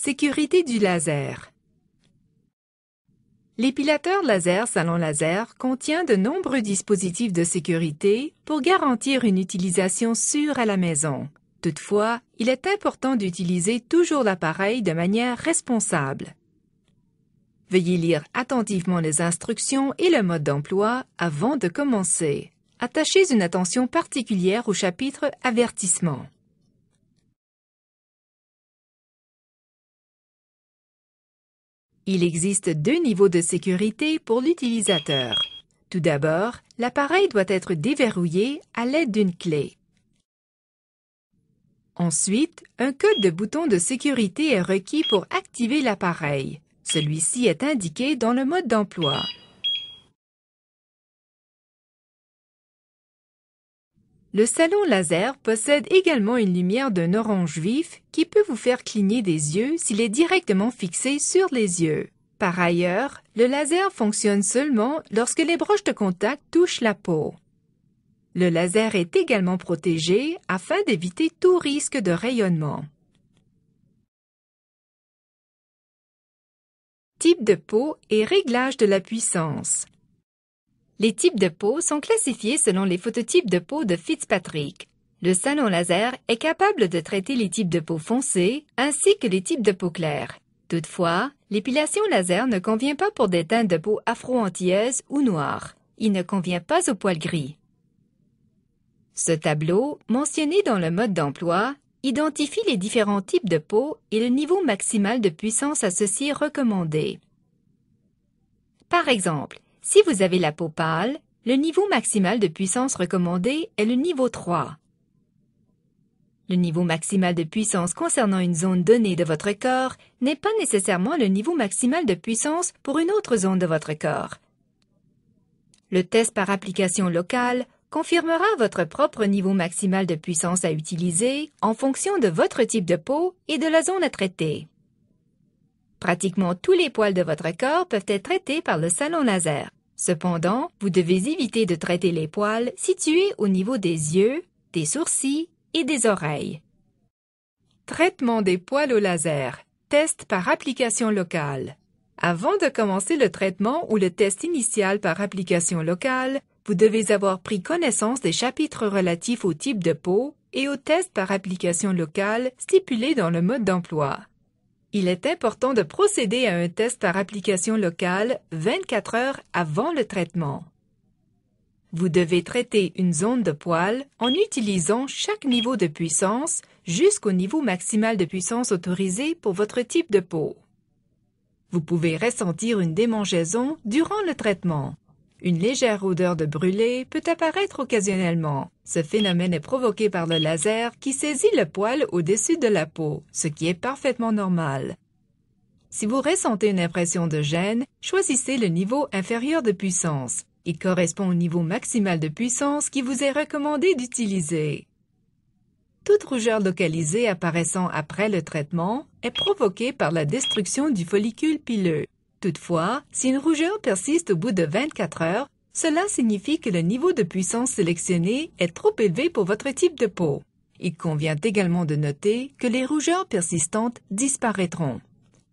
Sécurité du laser. L'épilateur laser Salon Laser contient de nombreux dispositifs de sécurité pour garantir une utilisation sûre à la maison. Toutefois, il est important d'utiliser toujours l'appareil de manière responsable. Veuillez lire attentivement les instructions et le mode d'emploi avant de commencer. Attachez une attention particulière au chapitre Avertissement. Il existe deux niveaux de sécurité pour l'utilisateur. Tout d'abord, l'appareil doit être déverrouillé à l'aide d'une clé. Ensuite, un code de bouton de sécurité est requis pour activer l'appareil. Celui-ci est indiqué dans le mode d'emploi. Le salon laser possède également une lumière d'un orange vif qui peut vous faire cligner des yeux s'il est directement fixé sur les yeux. Par ailleurs, le laser fonctionne seulement lorsque les broches de contact touchent la peau. Le laser est également protégé afin d'éviter tout risque de rayonnement. Type de peau et réglage de la puissance. Les types de peau sont classifiés selon les phototypes de peau de Fitzpatrick. Le salon laser est capable de traiter les types de peau foncés ainsi que les types de peau claire. Toutefois, l'épilation laser ne convient pas pour des teintes de peau afro-antillaises ou noires. Il ne convient pas aux poils gris. Ce tableau, mentionné dans le mode d'emploi, identifie les différents types de peau et le niveau maximal de puissance associé recommandé. Par exemple, si vous avez la peau pâle, le niveau maximal de puissance recommandé est le niveau 3. Le niveau maximal de puissance concernant une zone donnée de votre corps n'est pas nécessairement le niveau maximal de puissance pour une autre zone de votre corps. Le test par application locale confirmera votre propre niveau maximal de puissance à utiliser en fonction de votre type de peau et de la zone à traiter. Pratiquement tous les poils de votre corps peuvent être traités par le salon laser. Cependant, vous devez éviter de traiter les poils situés au niveau des yeux, des sourcils et des oreilles. Traitement des poils au laser. Test par application locale. Avant de commencer le traitement ou le test initial par application locale, vous devez avoir pris connaissance des chapitres relatifs au type de peau et au test par application locale stipulé dans le mode d'emploi. Il est important de procéder à un test par application locale 24 heures avant le traitement. Vous devez traiter une zone de poil en utilisant chaque niveau de puissance jusqu'au niveau maximal de puissance autorisé pour votre type de peau. Vous pouvez ressentir une démangeaison durant le traitement. Une légère odeur de brûlé peut apparaître occasionnellement. Ce phénomène est provoqué par le laser qui saisit le poil au-dessus de la peau, ce qui est parfaitement normal. Si vous ressentez une impression de gêne, choisissez le niveau inférieur de puissance. Il correspond au niveau maximal de puissance qui vous est recommandé d'utiliser. Toute rougeur localisée apparaissant après le traitement est provoquée par la destruction du follicule pileux. Toutefois, si une rougeur persiste au bout de 24 heures, cela signifie que le niveau de puissance sélectionné est trop élevé pour votre type de peau. Il convient également de noter que les rougeurs persistantes disparaîtront.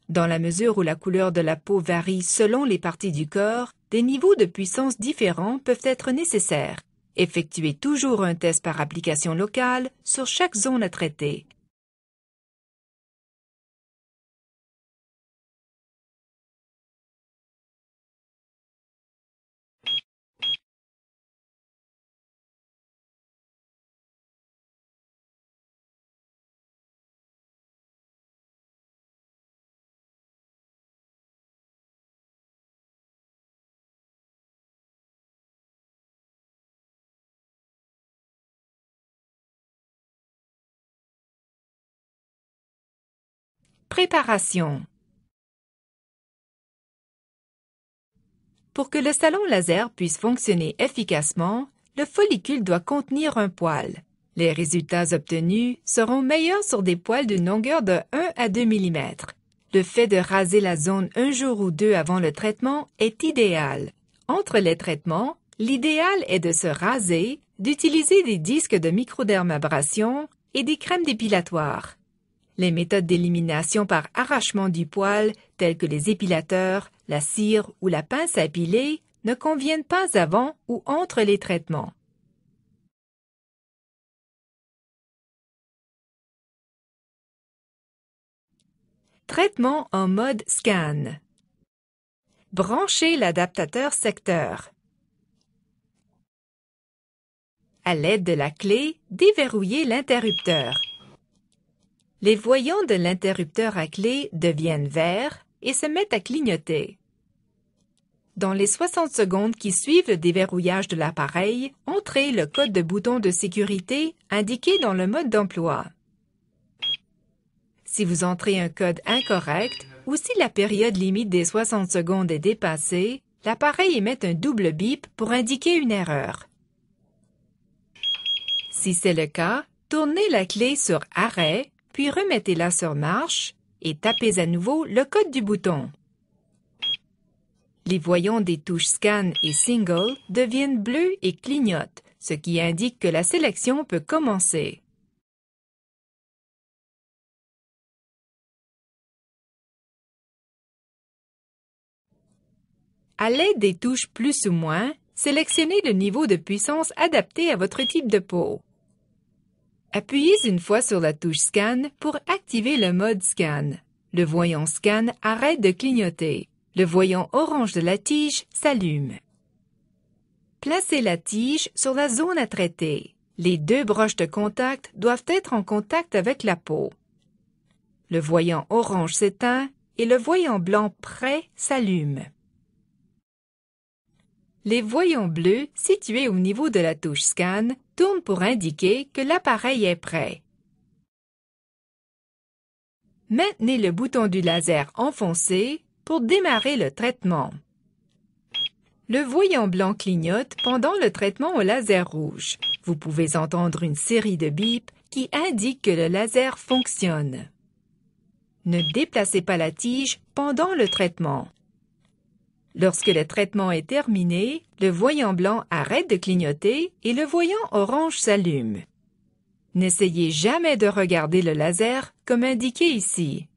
Dans la mesure où la couleur de la peau varie selon les parties du corps, des niveaux de puissance différents peuvent être nécessaires. Effectuez toujours un test par application locale sur chaque zone à traiter. Préparation. Pour que le salon laser puisse fonctionner efficacement, le follicule doit contenir un poil. Les résultats obtenus seront meilleurs sur des poils d'une longueur de 1 à 2 mm. Le fait de raser la zone un jour ou deux avant le traitement est idéal. Entre les traitements, l'idéal est de se raser, d'utiliser des disques de microdermabrasion et des crèmes dépilatoires. Les méthodes d'élimination par arrachement du poil, telles que les épilateurs, la cire ou la pince à épiler, ne conviennent pas avant ou entre les traitements. Traitement en mode scan. Branchez l'adaptateur secteur. À l'aide de la clé, déverrouillez l'interrupteur. Les voyants de l'interrupteur à clé deviennent verts et se mettent à clignoter. Dans les 60 secondes qui suivent le déverrouillage de l'appareil, entrez le code de bouton de sécurité indiqué dans le mode d'emploi. Si vous entrez un code incorrect ou si la période limite des 60 secondes est dépassée, l'appareil émet un double bip pour indiquer une erreur. Si c'est le cas, tournez la clé sur « Arrêt », puis remettez-la sur « Marche » et tapez à nouveau le code du bouton. Les voyants des touches Scan et Single deviennent bleus et clignotent, ce qui indique que la sélection peut commencer. À l'aide des touches plus ou moins, sélectionnez le niveau de puissance adapté à votre type de peau. Appuyez une fois sur la touche Scan pour activer le mode Scan. Le voyant Scan arrête de clignoter. Le voyant orange de la tige s'allume. Placez la tige sur la zone à traiter. Les deux broches de contact doivent être en contact avec la peau. Le voyant orange s'éteint et le voyant blanc prêt s'allume. Les voyants bleus situés au niveau de la touche Scan tournent pour indiquer que l'appareil est prêt. Maintenez le bouton du laser enfoncé pour démarrer le traitement. Le voyant blanc clignote pendant le traitement au laser rouge. Vous pouvez entendre une série de bips qui indiquent que le laser fonctionne. Ne déplacez pas la tige pendant le traitement. Lorsque le traitement est terminé, le voyant blanc arrête de clignoter et le voyant orange s'allume. N'essayez jamais de regarder le laser comme indiqué ici.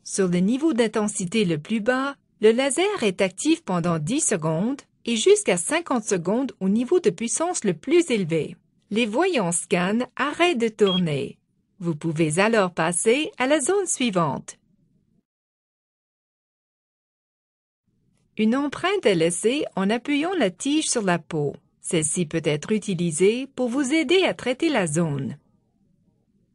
Sur le niveau d'intensité le plus bas, le laser est actif pendant 10 secondes et jusqu'à 50 secondes au niveau de puissance le plus élevé. Les voyants Scan arrêtent de tourner. Vous pouvez alors passer à la zone suivante. Une empreinte est laissée en appuyant la tige sur la peau. Celle-ci peut être utilisée pour vous aider à traiter la zone.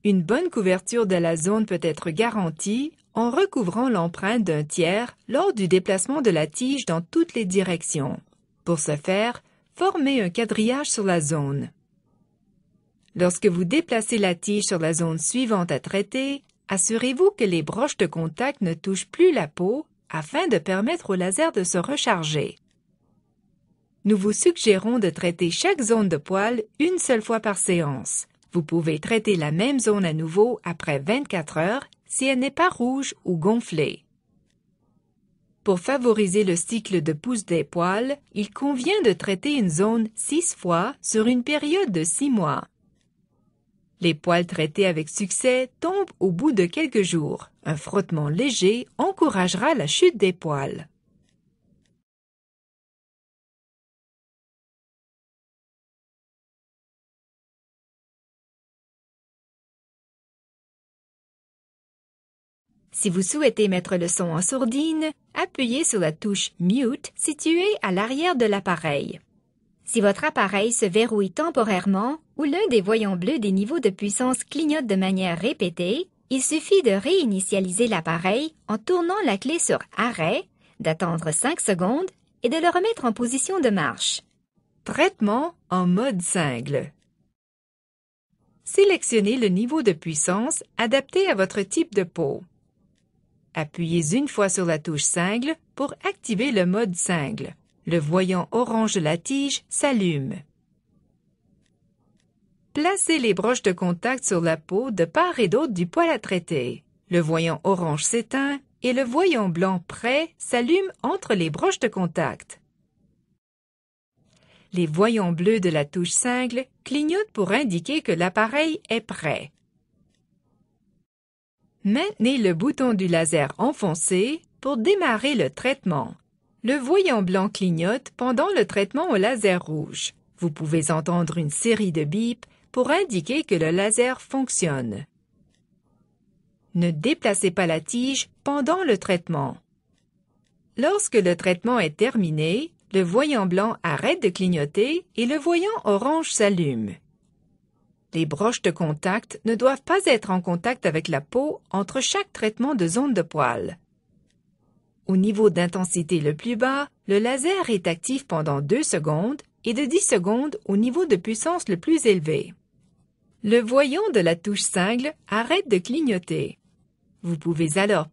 Une bonne couverture de la zone peut être garantie en recouvrant l'empreinte d'un tiers lors du déplacement de la tige dans toutes les directions. Pour ce faire, formez un quadrillage sur la zone. Lorsque vous déplacez la tige sur la zone suivante à traiter, assurez-vous que les broches de contact ne touchent plus la peau afin de permettre au laser de se recharger. Nous vous suggérons de traiter chaque zone de poil une seule fois par séance. Vous pouvez traiter la même zone à nouveau après 24 heures si elle n'est pas rouge ou gonflée. Pour favoriser le cycle de pousse des poils, il convient de traiter une zone 6 fois sur une période de 6 mois. Les poils traités avec succès tombent au bout de quelques jours. Un frottement léger encouragera la chute des poils. Si vous souhaitez mettre le son en sourdine, appuyez sur la touche Mute située à l'arrière de l'appareil. Si votre appareil se verrouille temporairement ou l'un des voyants bleus des niveaux de puissance clignote de manière répétée, il suffit de réinitialiser l'appareil en tournant la clé sur « Arrêt », d'attendre 5 secondes et de le remettre en position de marche. Traitement en mode cingle. Sélectionnez le niveau de puissance adapté à votre type de peau. Appuyez une fois sur la touche cingle pour activer le mode cingle. Le voyant orange de la tige s'allume. Placez les broches de contact sur la peau de part et d'autre du poil à traiter. Le voyant orange s'éteint et le voyant blanc prêt s'allume entre les broches de contact. Les voyants bleus de la touche cingle clignotent pour indiquer que l'appareil est prêt. Maintenez le bouton du laser enfoncé pour démarrer le traitement. Le voyant blanc clignote pendant le traitement au laser rouge. Vous pouvez entendre une série de bips pour indiquer que le laser fonctionne. Ne déplacez pas la tige pendant le traitement. Lorsque le traitement est terminé, le voyant blanc arrête de clignoter et le voyant orange s'allume. Les broches de contact ne doivent pas être en contact avec la peau entre chaque traitement de zone de poil. Au niveau d'intensité le plus bas, le laser est actif pendant 2 secondes et de 10 secondes au niveau de puissance le plus élevé. Le voyant de la touche cingle arrête de clignoter. Vous pouvez alors